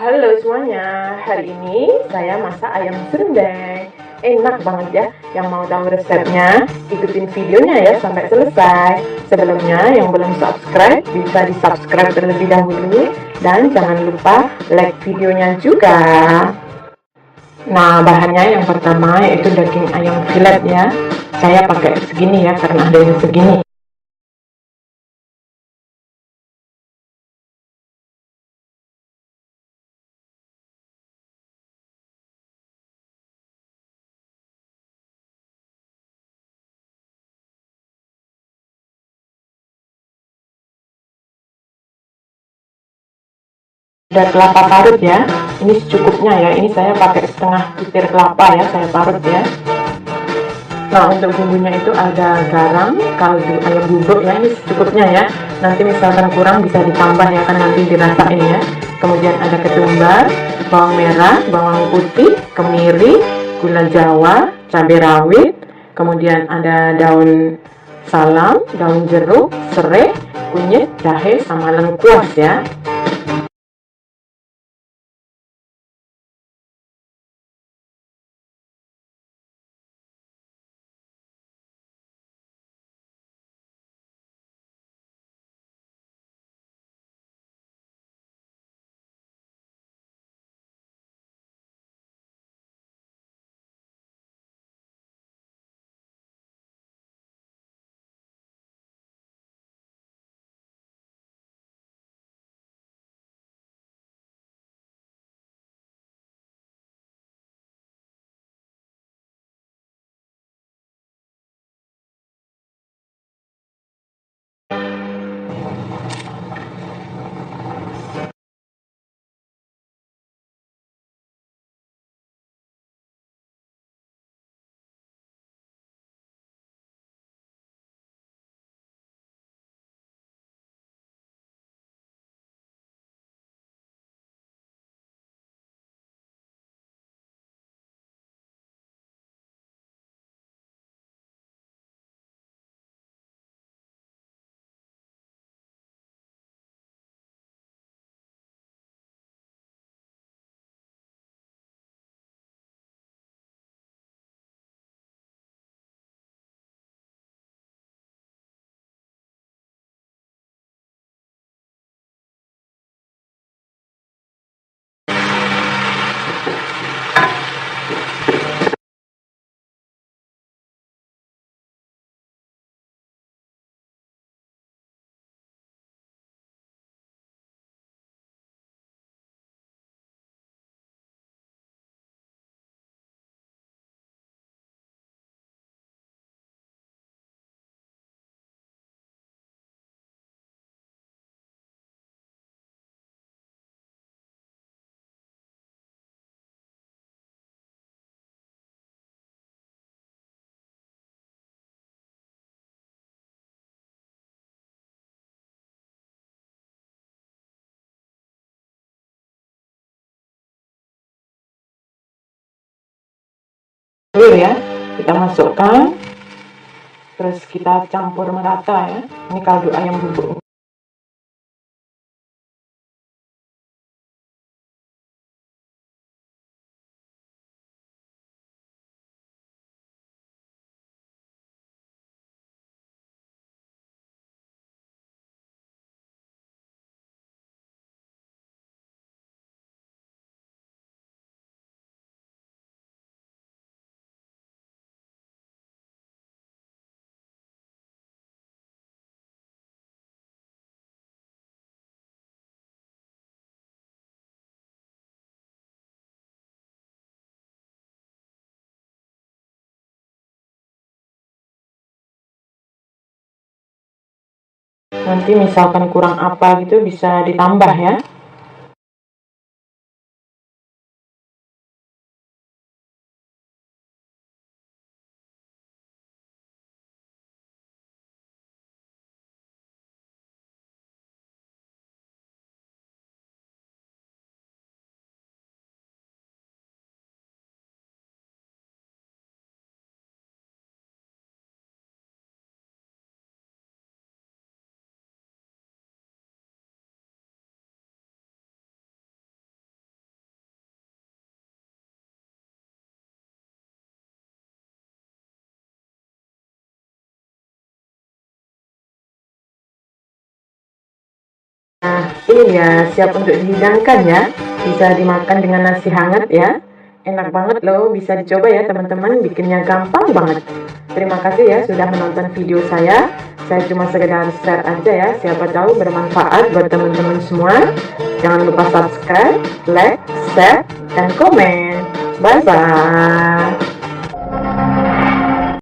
Halo semuanya, hari ini saya masak ayam serundeng. Enak banget ya, yang mau tahu resepnya, ikutin videonya ya sampai selesai. Sebelumnya yang belum subscribe, bisa di subscribe terlebih dahulu. Dan jangan lupa like videonya juga. Nah, bahannya yang pertama yaitu daging ayam filet ya. Saya pakai segini ya, karena ada yang segini. Ada kelapa parut ya, ini secukupnya ya, ini saya pakai setengah butir kelapa ya, saya parut ya. Nah, untuk bumbunya itu ada garam, kaldu ayam bubuk ya, ini secukupnya ya, nanti misalkan kurang bisa ditambah ya, kan nanti dirasain ya. Kemudian ada ketumbar, bawang merah, bawang putih, kemiri, gula jawa, cabai rawit, kemudian ada daun salam, daun jeruk, serai, kunyit, jahe, sama lengkuas ya. Telur ya, kita masukkan, terus kita campur merata ya. Ini kaldu ayam bubuk. Nanti misalkan kurang apa gitu bisa ditambah ya. Nah, ini ya siap untuk dihidangkan ya. Bisa dimakan dengan nasi hangat ya. Enak banget loh, bisa dicoba ya teman-teman, bikinnya gampang banget. Terima kasih ya sudah menonton video saya. Saya cuma sekedar share aja ya, siapa tahu bermanfaat buat teman-teman semua. Jangan lupa subscribe, like, share, dan komen. Bye bye.